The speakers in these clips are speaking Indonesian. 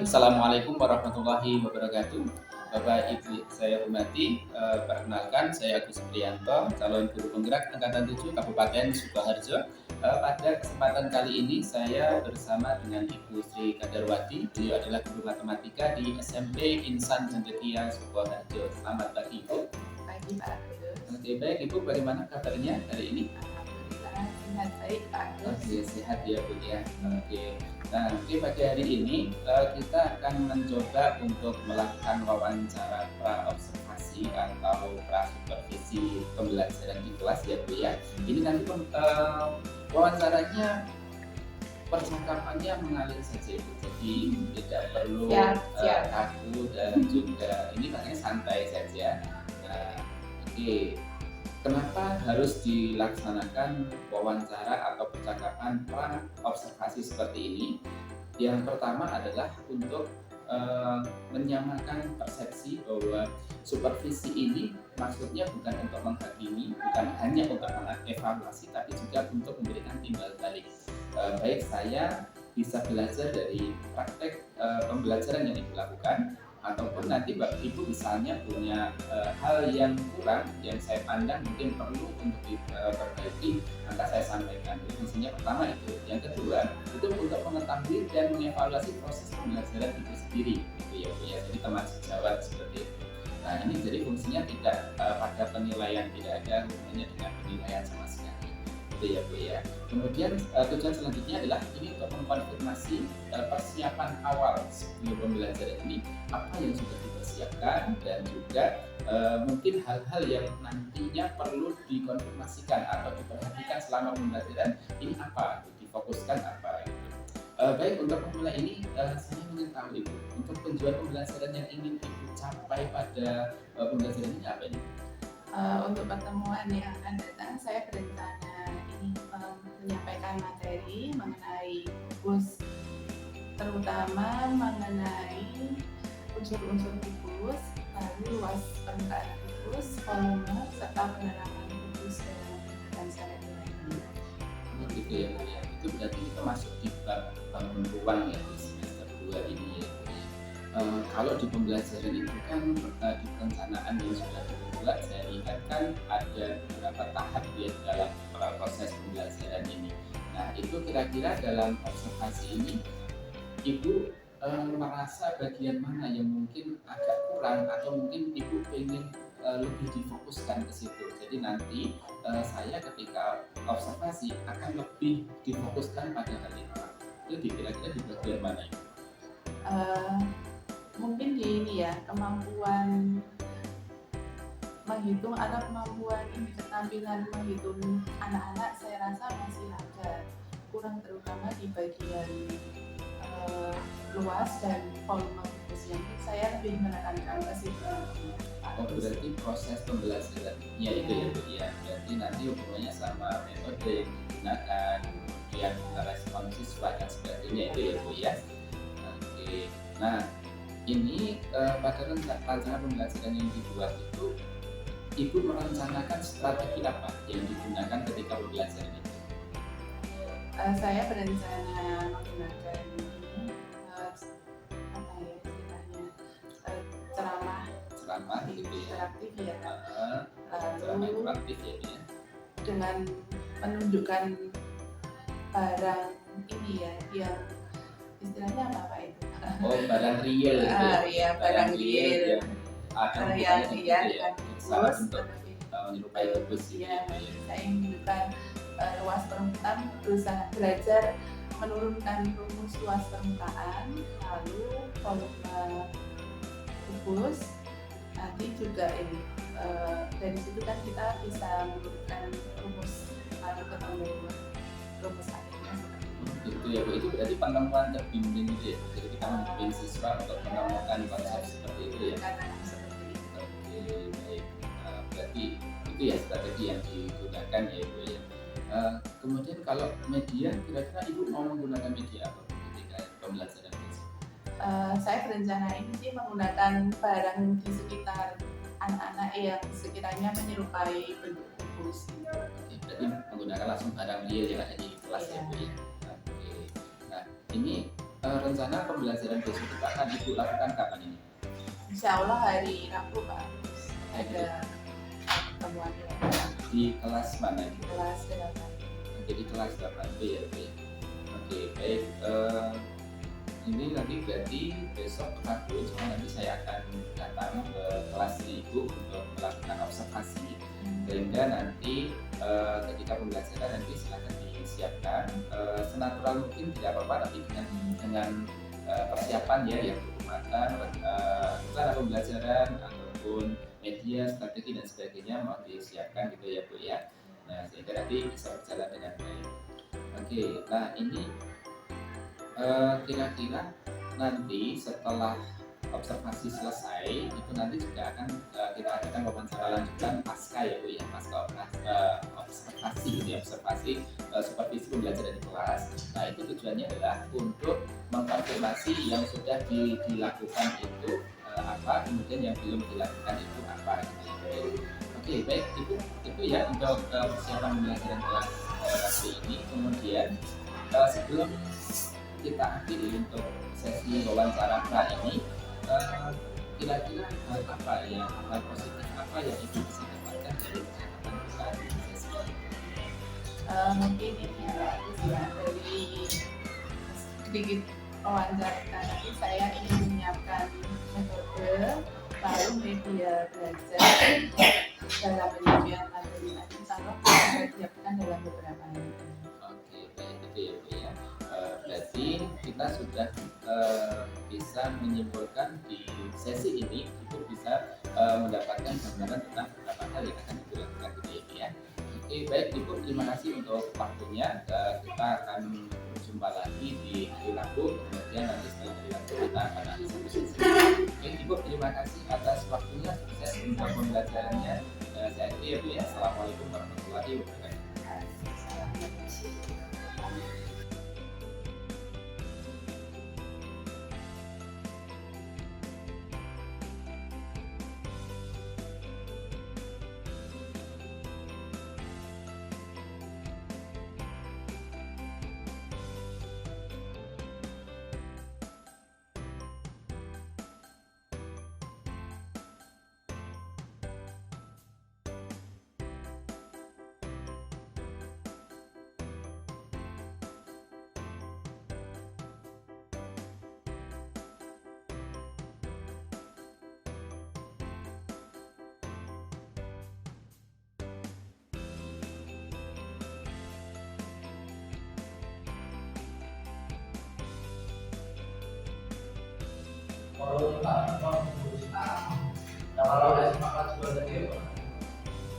Assalamualaikum warahmatullahi wabarakatuh. Bapak Ibu saya hormati, perkenalkan saya Agus Priyanto, calon guru penggerak angkatan 7 Kabupaten Sukoharjo. Pada kesempatan kali ini saya bersama dengan Ibu Sri Kadarwati. Beliau adalah guru matematika di SMP Insan Cendekia Sukoharjo. Selamat pagi, Ibu. Pagi Pak Agus. Oke, baik Ibu, bagaimana kabarnya hari ini? Alhamdulillah sehat baik Pak Agus. Oke, sehat ya Bu ya. Oke. Nah, nanti pagi hari ini kita akan mencoba untuk melakukan wawancara pra-observasi atau pra-supervisi pembelajaran di kelas ya Bu ya. Ini nanti wawancaranya percakapannya mengalir saja Bu. Jadi tidak perlu kaku dan juga ini makanya santai saja. Nah, oke. Kenapa harus dilaksanakan wawancara atau percakapan pra-observasi seperti ini? Yang pertama adalah untuk menyamakan persepsi bahwa supervisi ini maksudnya bukan untuk menghakimi, bukan hanya untuk mengevaluasi, tapi juga untuk memberikan timbal balik. Baik saya bisa belajar dari praktek pembelajaran yang dilakukan, ataupun nanti Bapak Ibu misalnya punya hal yang kurang yang saya pandang mungkin perlu untuk diperbaiki, maka saya sampaikan. Itu fungsinya pertama itu. Yang kedua itu untuk mengetahui dan mengevaluasi proses pembelajaran itu sendiri, gitu ya Bu ya. Jadi termasuk jawab seperti itu. Nah ini jadi fungsinya tidak pada penilaian, tidak ada hubungannya dengan penilaian sama sekali. Gitu ya Bu ya. Kemudian tujuan selanjutnya adalah ini untuk mengkonfirmasi persiapan awal sebelum pembelajaran ini, apa yang sudah dipersiapkan dan juga mungkin hal-hal yang nantinya perlu dikonfirmasikan atau diperhatikan selama pembelajaran ini apa, difokuskan apa gitu. Baik, untuk memulai ini saya ingin tahu Ibu, untuk tujuan pembelajaran yang ingin Ibu capai pada pembelajaran ini apa ini? Untuk pertemuan yang akan datang, saya berencana ini menyampaikan materi mengenai kubus, terutama mengenai unsur-unsur kubus, lalu luas permukaan kubus, volume, serta penerapan kubus dalam kegiatan sehari-hari. Gitu ya Bu ya. Itu berarti termasuk di bab bangun ruang ya di semester 2 ini ya Bu ya. Kalau di pembelajaran itu kan di perencanaan yang sudah dibuat, saya lihat kan ada beberapa tahap ya dalam proses pembelajaran ini. Nah itu kira-kira dalam observasi ini Ibu merasa bagian mana yang mungkin agak kurang atau mungkin Ibu pengen lebih difokuskan ke situ. Jadi nanti saya ketika observasi akan lebih difokuskan pada hal itu. Itu kira-kira di bagian mana Ibu? Mungkin di ini ya, kemampuan menghitung atau kemampuan ini, keterampilan menghitung anak-anak saya rasa masih ada kurang, terutama di bagian luas dan volume kubus yang saya lebih menekankan ke situ. Oh berarti proses pembelajarannya itu ya Bu ya. Berarti nanti hubungannya sama metode yang digunakan, kemudian respon siswa dan sebagainya itu ya Bu ya. Oke. Nah ini pada rencana pembelajaran yang dibuat itu Ibu merencanakan strategi apa yang digunakan ketika pembelajaran itu? Saya berencana menggunakan ceramah gitu ya. interaktif ya. Ceramah interaktif ya. Dengan menunjukkan barang ini ya, yang istilahnya apa itu? Oh barang real. Iya barang real. Yang dia salah untuk menyerupai kubus ya. Saya ingin menunjukkan luas permukaan, berusaha belajar menurunkan rumus luas permukaan, lalu volume kubus. Nanti juga ini dari situ kan kita bisa menurunkan rumus, lalu ketemu rumus akhirnya seperti itu ya Bu. Itu berarti penemuan terbimbing gitu ya. Jadi kita membimbing siswa untuk menemukan konsep seperti itu ya. Oke baik. Berarti itu ya strategi yang digunakan ya Bu ya. Kemudian kalau media, kira-kira Ibu mau menggunakan media apa ketika pembelajaran ini? Saya berencana ini sih menggunakan barang di sekitar anak-anak yang sekiranya menyerupai bentuk kubus. Berarti menggunakan langsung barang real yang ada di kelas ya Bu ya. Oke. Nah ini Rencana pembelajaran besok kita akan Ibu lakukan kapan ini? Insya Allah hari Rabu Pak ada pertemuan Di kelas mana? di kelas 8. Jadi kelas 8B ya Bu ya. Oke baik. Ini nanti berarti besok Rabu, cuma nanti saya akan datang ke kelasnya Ibu untuk melakukan observasi, sehingga nanti ketika pembelajaran nanti silakan disiapkan senatural mungkin, tidak apa-apa, tapi dengan persiapan ya yang berumatan, rencana pembelajaran ataupun media, strategi dan sebagainya mau disiapkan gitu ya Bu ya. Nah sehingga nanti bisa berjalan dengan baik. Oke, nah ini kira-kira nanti setelah observasi selesai itu nanti juga akan kita adakan wawancara lanjutan pasca ya Bu ya, pasca observasi gitu ya, observasi supervisi pembelajaran di kelas. Nah itu tujuannya adalah untuk mengkonfirmasi yang sudah dilakukan itu apa, kemudian yang belum dilakukan itu apa gitu ya. Oke baik, itu ya untuk persiapan pembelajaran kelas hari ini. Kemudian sebelum kita akhiri untuk sesi wawancara pra ini, kira-kira hal apa ya, hal positif apa yang Ibu bisa dapatkan dari percakapan kita di sesi ini? Mungkin ini ya dari sedikit wawancara tadi, saya ingin menyiapkan metode lalu media belajar dalam penyajian materi nanti insya Allah saya siapkan dalam beberapa hari. Oke baik, itu ya Bu ya. Berarti kita sudah bisa menyimpulkan di sesi ini Ibu bisa mendapatkan gambaran tentang beberapa hal yang akan Ibu lakukan gitu ya Bu ya. Oke baik Ibu, terima kasih untuk waktunya. Kita akan berjumpa lagi di hari Rabu, kemudian nanti setelah hari Rabu kita akan ada satu sesi. Oke Ibu, terima kasih atas waktunya, sukses untuk pembelajarannya. Saya akhiri ya Bu ya. Assalamualaikum warahmatullahi wabarakatuh. Kalau udah sepakat juga ada dewa.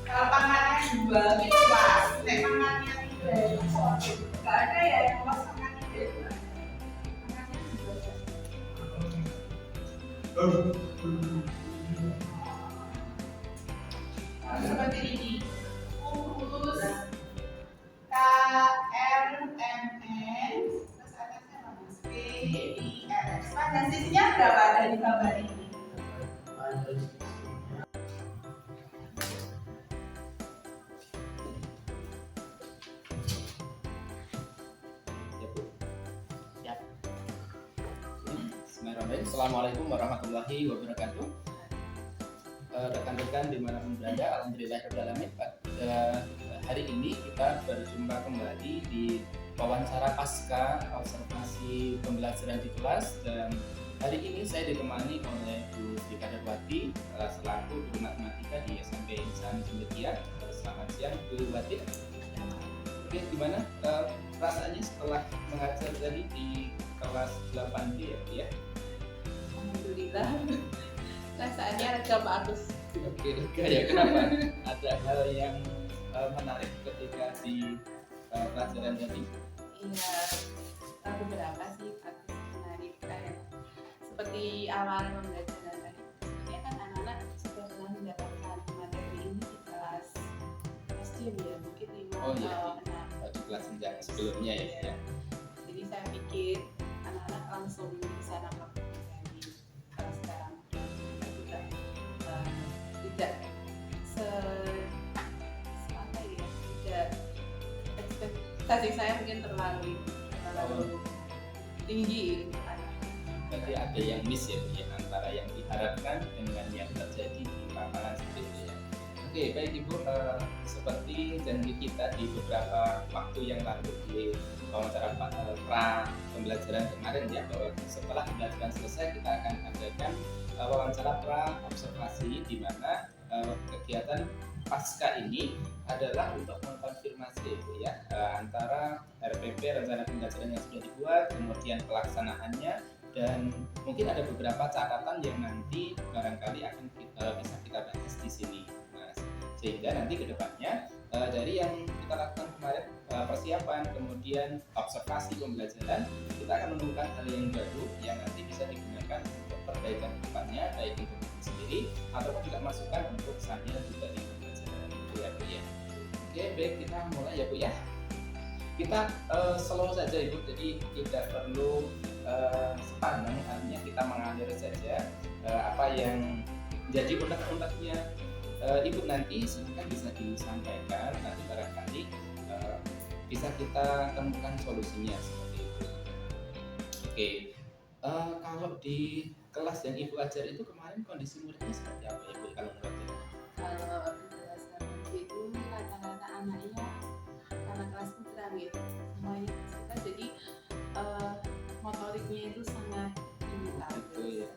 Kalau pangannya dua gitu mas, nek pangannya tiga itu nggak ada ya yang mas pangannya tiga. Pangannya dua. Seperti ini. Urus K R M N terus atasnya mas P I R X. Panjang sisinya berapa ada di gambar ini? Assalamualaikum warahmatullahi wabarakatuh. Rekan-rekan dimanapun berada, alhamdulillahirrahmanirrahim. Hari ini kita berjumpa kembali di wawancara pasca observasi pembelajaran di kelas, dan hari ini saya ditemani oleh Bu Dika Darwati selaku guru matematika di SMP Insan Cendekia. Selamat siang Bu Wati. Oke, gimana perasaannya setelah mengajar tadi di kelas 8B ya? Alhamdulillah rasanya lega bagus. Oke, lega ya. Kenapa? Ada hal yang menarik ketika di pelajaran tadi? Iya, beberapa sih menarik kayak seperti awal pembelajaran tadi. Sebenarnya kan anak-anak sudah pernah mendapatkan materi ini di kelas SD ya, mungkin 5 Oh iya, atau 6. di kelas jenjang sebelumnya ya. Jadi saya pikir anak-anak langsung bisa nangkap materi. Kalau sekarang kita juga tidak apa ya, tidak ekspektasi saya mungkin terlalu tinggi berarti ada yang miss ya Bu ya, antara yang diharapkan dengan yang terjadi di lapangan seperti itu ya. Oke, baik Ibu, seperti janji kita di beberapa waktu yang lalu di wawancara pra pembelajaran kemarin ya, bahwa setelah pembelajaran selesai kita akan adakan wawancara pra observasi, di mana kegiatan pasca ini adalah untuk mengkonfirmasi ya, antara RPP rencana pembelajaran yang sudah dibuat, kemudian pelaksanaannya, dan mungkin ada beberapa catatan yang nanti barangkali akan bisa kita bahas di sini, Mas. Sehingga nanti kedepannya dari yang kita lakukan kemarin, persiapan, kemudian observasi pembelajaran, kita akan menemukan hal yang baru yang nanti bisa digunakan untuk perbaikan depannya, baik untuk diri sendiri ataupun juga masukan untuk saya juga di pembelajaran itu ya Bu ya. Oke, baik, kita mulai ya Bu ya. Kita slow saja Ibu, jadi tidak perlu sepanjang, artinya kita mengalir saja apa yang jadi unek-uneknya Ibu nanti silakan bisa disampaikan, nanti barangkali bisa kita temukan solusinya seperti itu. Oke, kalau di kelas yang Ibu ajar itu kemarin kondisi muridnya seperti apa Ibu kalau menurut Ibu? Kalau berdasarkan itu rata-rata anaknya karena kelas putra gitu, semuanya kita jadi motoriknya itu sangat Itu ya.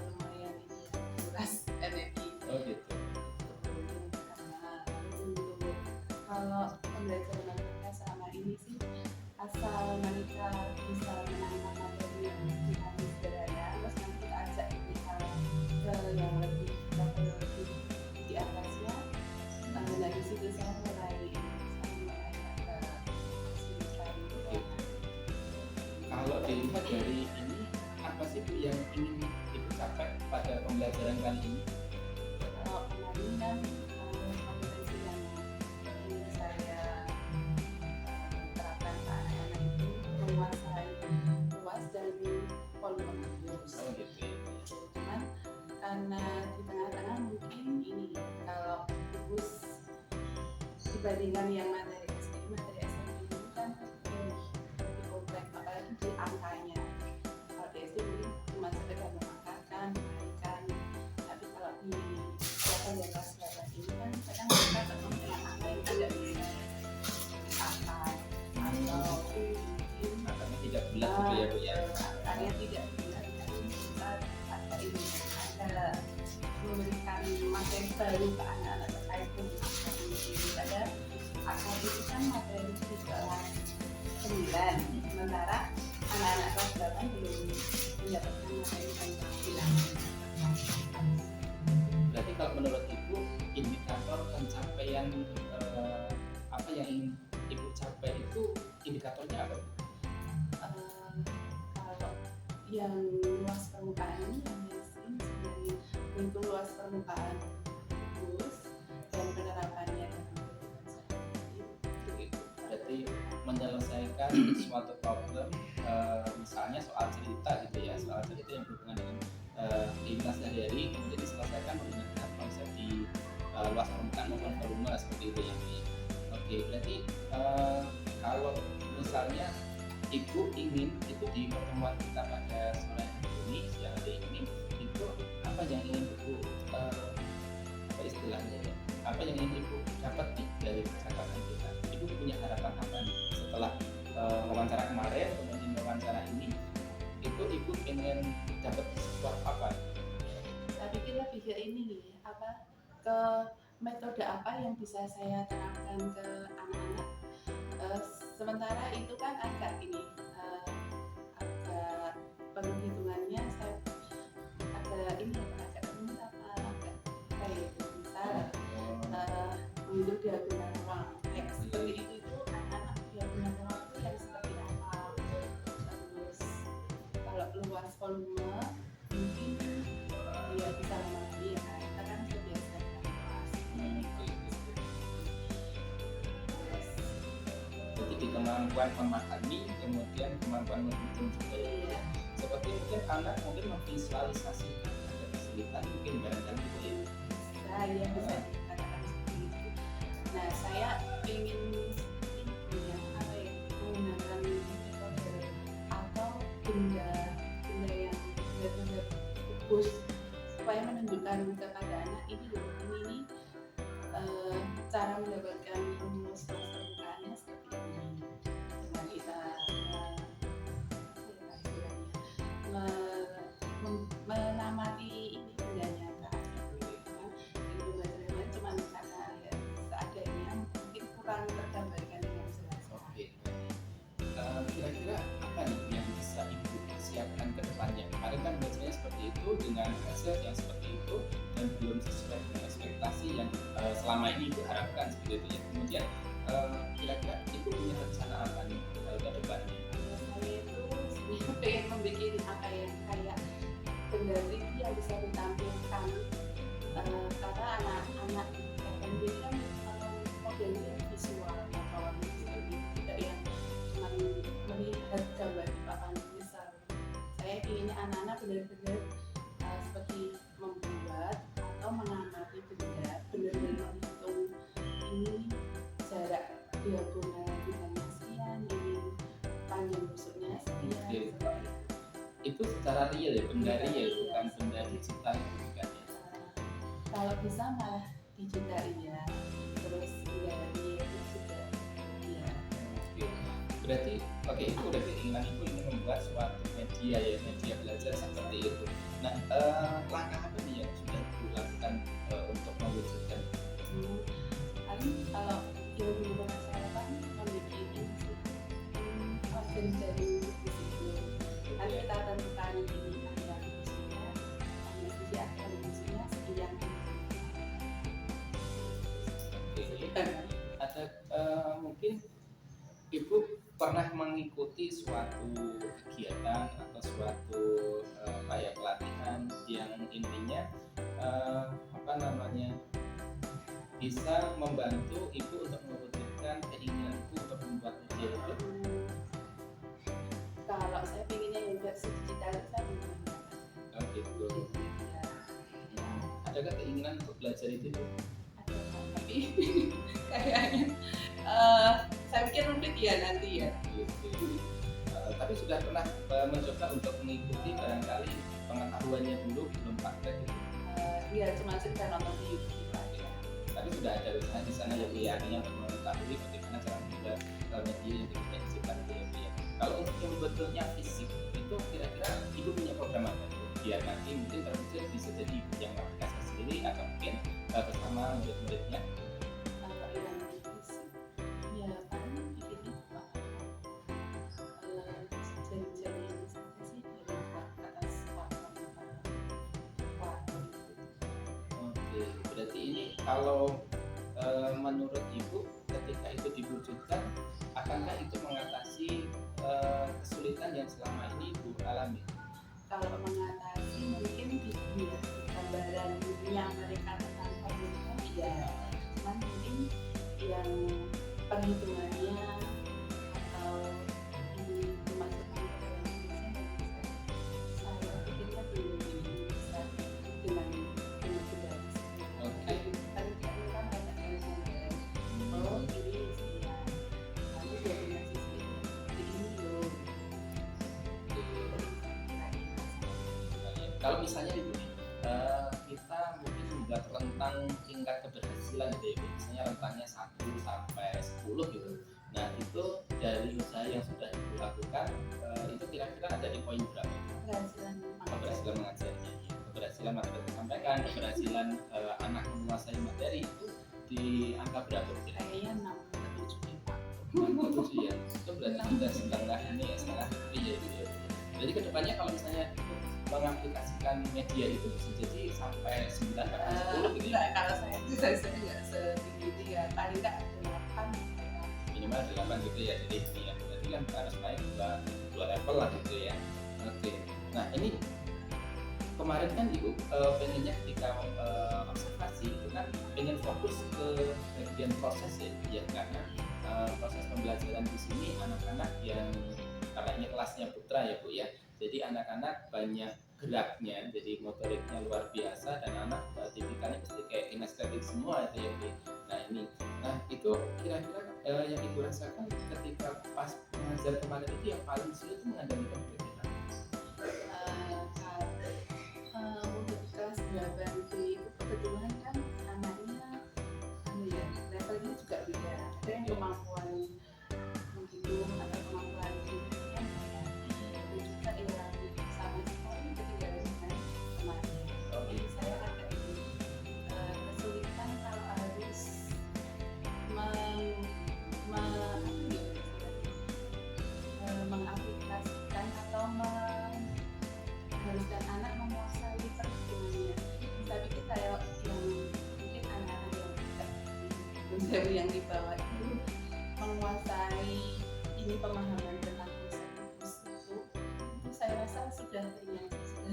lumayan ini ya, kuras energi. Oh gitu. Karena untuk kalau pembelajaran mereka selama ini sih, asal mereka bisa menangkap materi yang dinamis sederhana, terus nanti kita ajak mereka ke yang lebih di atasnya. Dari situ saya mulai Kalau dilihat dari ini, apa sih Bu yang ingin Ibu capai pada pembelajaran kali ini? kalau kemarin kan kompetensi yang ingin saya terapkan ke anak-anak itu menguasai luas dan volume bus. Oh gitu ya. Cuman karena di tengah-tengah mungkin ini kalau bus dibandingkan yang materi SMP ini kan lebih kompleks, apalagi di angkanya. Kalau di SD mungkin cuma sekedar mengangkatkan, diberikan, tapi kalau di level yang kelas bawah ini kan kadang mereka ketemu dengan angka yang tidak bisa diangkat atau mungkin Makanya tidak bulat gitu ya Bu ya. angkanya tidak benar, jadi kita ada ini ada memberikan materi baru ke anak-anak terkait dengan angka ini. Pada angka itu kan materi di kelas 9, sementara anak-anak kelas 8 belum mendapatkan materi tentang bilangan. Berarti kalau menurut Ibu, indikator pencapaian apa yang ingin Ibu capai itu indikatornya apa? Kalau yang luas permukaan ini yang mainstream sebenarnya untuk luas permukaan bus dan penerapannya Berarti menyelesaikan suatu problem, misalnya soal cerita gitu ya, soal cerita yang berhubungan dengan kehidupan sehari-hari, kemudian diselesaikan menggunakan konsep di luas permukaan maupun volume seperti itu ya. Oke, berarti kalau misalnya Ibu ingin itu di pertemuan kita pada sore ini, siang hari ini, itu apa yang ingin Ibu apa istilahnya ya? Apa yang ingin Ibu dapat nih dari percakapan kita? Ibu punya harapan apa nih setelah wawancara kemarin, kemudian wawancara ini? Itu Ibu ingin dapat sesuatu apa? saya pikir lebih ke ini nih, apa ke metode apa yang bisa saya terapkan ke anak-anak. Sementara itu kan agak ini agak penghitungannya saya agak ini agak rumit agak kayak gitu. Misal untuk diagonal ruang teks seperti itu anak-anak diagonal ruang itu yang seperti apa. Terus kalau luas volume mungkin dia bisa memahami ya kan, kita kan terbiasa dengan luas. Jadi di kemampuan memahami, kemudian kemampuan menghitung juga ya. Seperti mungkin anak mungkin memvisualisasikan ada kesulitan mungkin barangkali gitu ya. Nah, ya bisa dikatakan seperti itu. Nah, saya ingin punya apa ya, menggunakan metode atau benda cara mendapatkan rumus luas permukaannya seperti ini. Dengan kita menamati ini bendanya kan. Itu belajar cuma karena ya seadanya mungkin kurang tergambarkan dengan jelas. Oke. Kira-kira apa nih yang bisa Ibu siapkan ke depannya? Kemarin kan belajarnya seperti itu dengan hasil yang seperti itu dan belum sesuai dengan ekspektasi yang selama ini Ibu harapkan seperti itu ya. Kemudian kira-kira Ibu punya rencana apa nih ke depannya? Saya itu sebenarnya pengen membuat apa yang kayak benda 3D yang bisa ditampilkan karena anak-anak FNB kan modelnya visual atau tidak yang cuma melihat gambar di papan besar. Saya inginnya anak-anak benar-benar seperti membuat atau mengamati benda, benar-benar menghitung ini jarak diagonalnya sekian, ini panjang busuknya sekian. Oke. Itu secara real ya, benda real bukan benda digital bukan ya. Kalau bisa malah digital ya, terus dari itu juga ya. Oke. Berarti itu udah keinginan Ibu ini membuat suatu media ya, media belajar seperti itu. Nah, langkah apa nih yang sudah Ibu lakukan untuk mewujudkan? Paling kalau ilmu saya kan membuat ini organ dari di situ. Kan kita tentukan ini ada musiknya, ada musiknya sekian. Ada mungkin Ibu pernah mengikuti suatu kegiatan atau suatu kayak pelatihan yang intinya bisa membantu Ibu untuk mewujudkan keinginan Ibu untuk membuat media itu? Kalau saya pinginnya yang versi digital saya belum. Oh gitu. Adakah keinginan untuk belajar itu? Ada, tapi kayaknya saya pikir rumit ya nanti ya. Tapi sudah pernah mencoba untuk mengikuti barangkali pengetahuannya dulu belum praktek gitu? Iya, cuma cerita nonton di YouTube aja. Tapi sudah ada usaha di sana ya Bu ya, artinya untuk mengetahui bagaimana cara membuat media yang dimensikan itu ya Bu ya. Kalau untuk yang betulnya fisik itu kira-kira Ibu punya program apa Bu? Biar nanti mungkin terwujud bisa jadi Ibu yang mengaplikasikan sendiri atau mungkin bersama murid-muridnya. Kalau yang fisik, ya paling bikin apa? Jari-jari yang saja sih dari atas waktu. Oke, berarti ini kalau menurut Ibu ketika itu diwujudkan, akankah itu mengatasi kesulitan yang selama ini Ibu alami? Kalau mengatasi mungkin dia gambaran yang mereka tentang komunikasi ya, cuman mungkin yang perhitungannya atau ini memasukkan ke dalam Indonesia saya pikirnya belum bisa dengan benda. Oke. Tadi kan ada gambaran, oh ini istilah, lalu dari sisi ini loh. Kalau misalnya Ibu kita mungkin membuat rentang tingkat keberhasilan gitu ya Bu. Misalnya rentangnya 1 sampai 10 gitu. Nah itu dari usaha yang sudah Ibu lakukan itu kira-kira ada di poin berapa? Keberhasilan mengajarnya, ya. Keberhasilan materi disampaikan, keberhasilan anak menguasai materi itu di angka berapa? Kayaknya 67 ya. Itu berarti sudah setengah ini ya, setengah ya Bu ya. Jadi kedepannya kalau misalnya mengaplikasikan media itu bisa jadi sampai 9 atau 10 gitu ya. Kalau saya nggak setinggi itu ya, paling nggak 8 Minimal 8 gitu ya. Jadi ini ya berarti kan harus naik dua level lah gitu ya. Oke. Nah ini kemarin kan Ibu pengennya ketika observasi itu kan pengen fokus ke bagian proses ya karena proses pembelajaran di sini anak-anak yang karena ini kelasnya putra ya Bu ya. Jadi anak-anak banyak geraknya, jadi motoriknya luar biasa dan anak tipikalnya pasti kayak kinestetik semua itu ya Bu. Nah itu kira-kira yang Ibu rasakan ketika pas mengajar kemarin itu yang paling sulit itu mengendalikan bagaimana? Untuk kelas 8B itu kebetulan kan anaknya level sewu yang dibawa itu menguasai ini pemahaman tentang konsep itu saya rasa sudah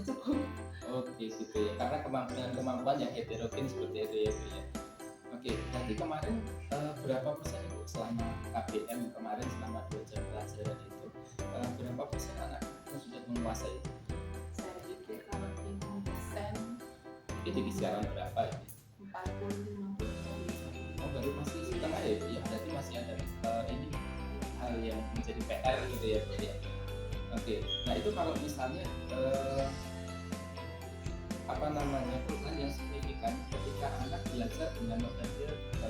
cukup. Oke gitu ya, karena kemampuan yang heterogen seperti itu ya Bu ya. Oke, nanti kemarin berapa persen Ibu selama KBM kemarin selama 2 jam pelajaran itu berapa persen anak sudah menguasai? Saya pikir kalau 5% Itu kisaran berapa ya? 40-50%. Oh baru masih setengah ya Bu ya, berarti masih ada ini hal yang menjadi PR gitu ya Bu ya. Oke, nah itu kalau misalnya perubahan yang signifikan ketika anak belajar dengan metode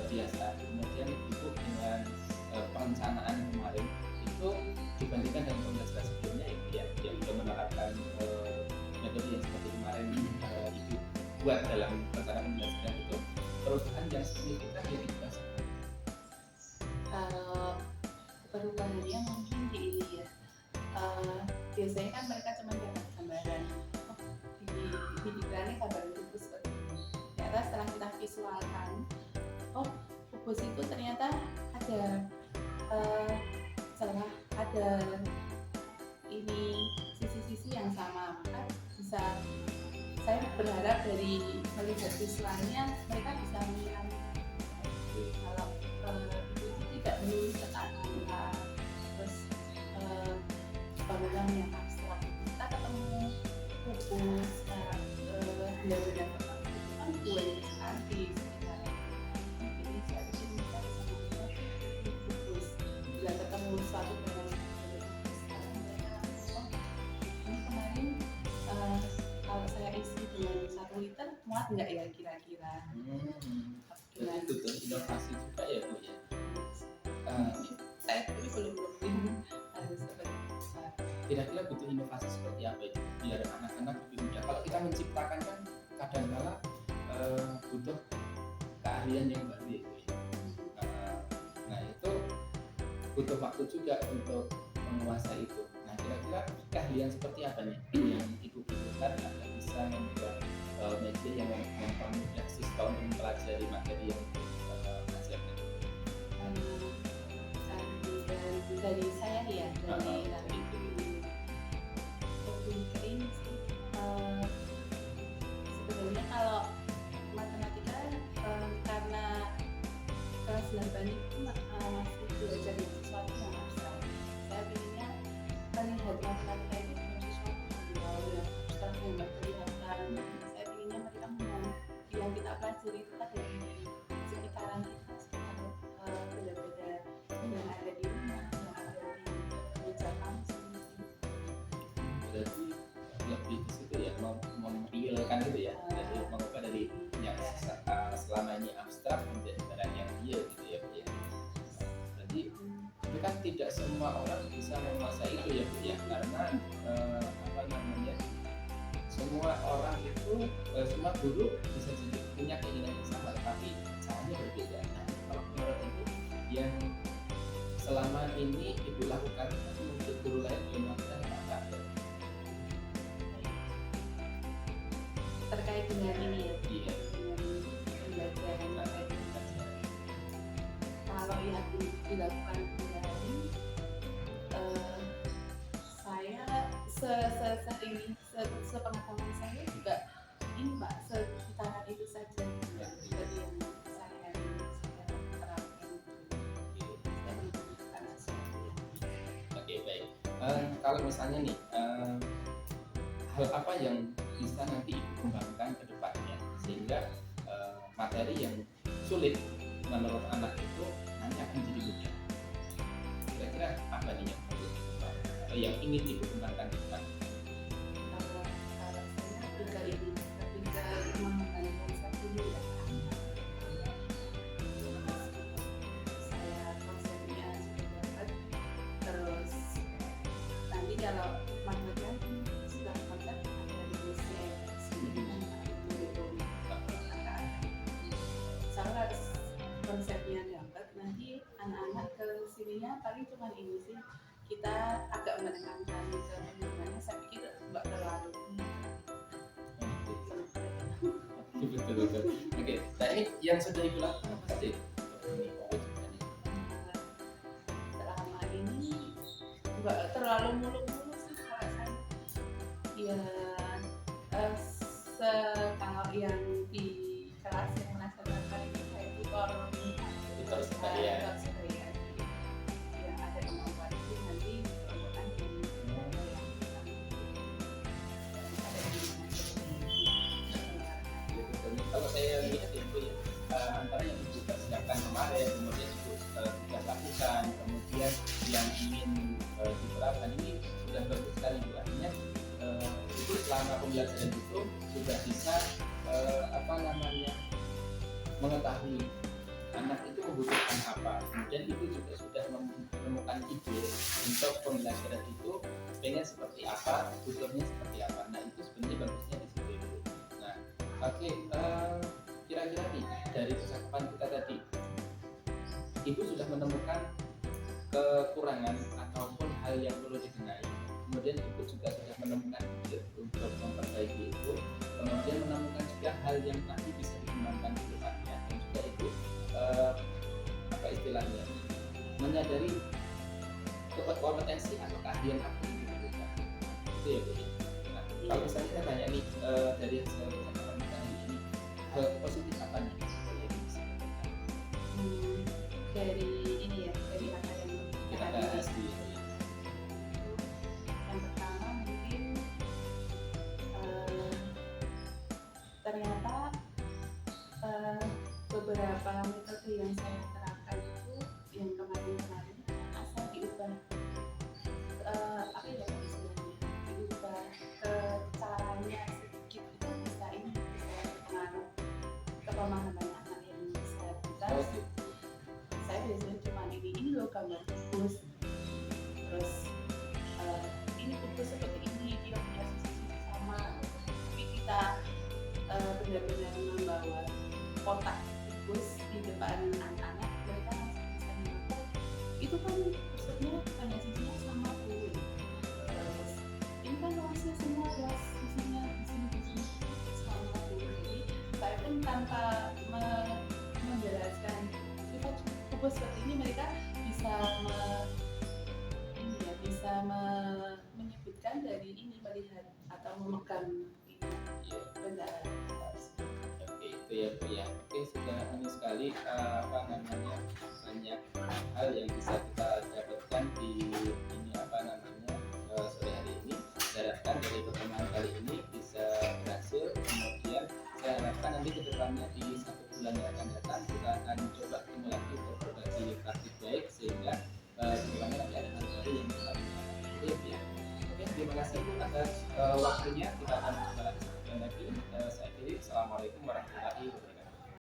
biasa, kemudian ibu dengan perencanaan kemarin itu dibandingkan dengan pembelajaran sebelumnya ibu ya yang sudah menerapkan metode yang seperti kemarin ibu buat dalam perencanaan pembelajaran itu perubahan yang signifikan yang dirasakan. Perubahannya mungkin di ini ya. Biasanya kan mereka cuma dapat gambaran. Di pikirannya gambaran kubus seperti ini. Ternyata setelah kita visualkan, oh kubus itu ternyata ada celah, ada ini sisi-sisi yang sama. Maka bisa, saya berharap dari melihat visualnya mereka bisa mengira kalau itu tidak menulis kata-kata, terus bangunan yang abstrak. Kita ketemu kubus, benda-benda tertentu itu kan kue artis misalnya. Jadi saya pikir kita bisa melihat kubus. Bila ketemu suatu barang ini kemarin kalau saya isi dengan 1 liter muat nggak ya kira-kira? Jadi butuh inovasi juga ya Bu ya. Saya pikir belum harus seperti itu. Kira-kira butuh inovasi seperti apa itu biar anak-anak lebih mudah. Kalau kita menciptakan kan kadang-kala butuh keahlian yang baru ya Bu ya. Nah itu butuh waktu juga untuk menguasai itu. Nah kira-kira keahlian seperti apa nih yang ibu butuhkan agar bisa membuat media yang mempermudah siswa mempelajari materi yang diajarkan? Dari saya ya, dari lebih ke ini sih. Sebenarnya kalau matematika karena kelas 8 itu masih belajar sesuatu yang abstrak. Saya pengennya melihat matematika itu sebagai sesuatu yang abstrak yang kelihatan. Saya pengennya mereka yang kita pelajari itu ada di sekitaran kita, sekitar benda-benda yang ada di rumah, yang ada di meja kamu Berarti lebih ke situ ya, memrealkan gitu ya, jadi mengubah dari yang selama ini abstrak menjadi barang yang real gitu ya Bu ya. Berarti itu kan tidak semua orang bisa menguasai itu ya Bu ya, karena semua orang itu semua guru bisa jadi punya keinginan yang sama tapi caranya berbeda. Nah kalau menurut Ibu yang selama ini Ibu lakukan mungkin guru lain belum melakukan apa? terkait dengan ini ya, Iya. dengan pembelajaran materi. Kalau yang dilakukan hari saya sepengetahuan saya juga ini Pak, sekitaran itu saja dari yang saya terapkan. Saya menunjukkan sesuatu yang Oke baik. Kalau misalnya nih hal apa yang bisa nanti Ibu kembangkan ke depannya sehingga materi yang sulit menurut anak itu nanti akan jadi mudah. Kira-kira apa nih yang perlu dikembangkan atau yang ingin Ibu kembangkan ke depan? kalau saya ketika ini ketika mengembangkan konsep dulu ya. Saya konsepnya sudah dapat, terus nanti kalau matematika sudah konsep ada rumusnya saya harus konsepnya dapat, nanti anak-anak ke sininya paling cuma ini sih, kita agak menekankan ke penggunaannya. Saya pikir nggak terlalu Betul. Oke, nah ini yang sudah Ibu lakukan apa sih? ini mewujudkannya? Selama ini nggak terlalu muluk-muluk sih kalau saya. Ya, kalau yang di kelas yang melaksanakan itu saya tutor Tutor sekalian. tutor sekalian. Ya, ada kemampuan itu nanti diperlukan di Kalau saya lihat itu ya, antara yang ibu persiapkan kemarin, kemudian ibu sudah lakukan, kemudian yang ingin diterapkan ini sudah bagus sekali Bu. Artinya itu selama pembelajaran itu sudah bisa mengetahui anak itu membutuhkan apa, kemudian ibu juga sudah menemukan ide untuk pembelajaran itu pengen seperti apa, butuhnya seperti apa. Nah itu sebenarnya bagusnya di situ ibu. Nah oke, kira-kira nih dari percakapan kita tadi, ibu sudah menemukan kekurangan ataupun hal yang perlu dibenahi, kemudian ibu juga sudah menemukan ide untuk memperbaiki itu, kemudian menemukan juga hal yang nanti bisa dikembangkan di depannya, dan juga ibu apa istilahnya, menyadari kompetensi atau keahlian apa yang dibutuhkan. Itu ya Bu. Nah, kalau misalnya saya tanya nih dari hasil percakapan kita hari ini, hal positif apa nih yang bisa dikatakan? dari ini ya, dari apa yang Kita tadi. bahas di Yang pertama mungkin ternyata beberapa metode yang saya terapkan itu yang kemarin-kemarin asal diubah apa ya istilahnya, diubah ke caranya sedikit itu bisa ini bisa berpengaruh ke pemahaman anak yang bisa kita. Saya biasanya cuma ini loh gambar kubus, terus ini kubus seperti ini, dia punya sisi sama, tapi kita benar-benar membawa kotak kubus di depan anak-anak, mereka langsung bisa mengaku itu kan maksudnya hanya sisinya sama tuh, terus ini kan luasnya semua luas sisinya di sini sama tuh. Jadi saya pun tanpa menjelaskan sifat kubus seperti ini, mereka bisa menyebutkan dari ini, melihat atau memegang ini benda. Oke, itu ya Bu ya. Oke, sudah ini sekali banyak hal yang bisa kita dapatkan di ini sore hari ini. Saya harapkan dari pertemuan kali ini bisa berhasil. Kemudian saya harapkan nanti ke depannya di 1 bulan yang akan datang kita akan coba ketemu lagi untuk berbagi praktik baik, sehingga kedepannya nanti ada hal baru yang bisa kita lakukan. Oke, terima kasih Bu atas waktunya.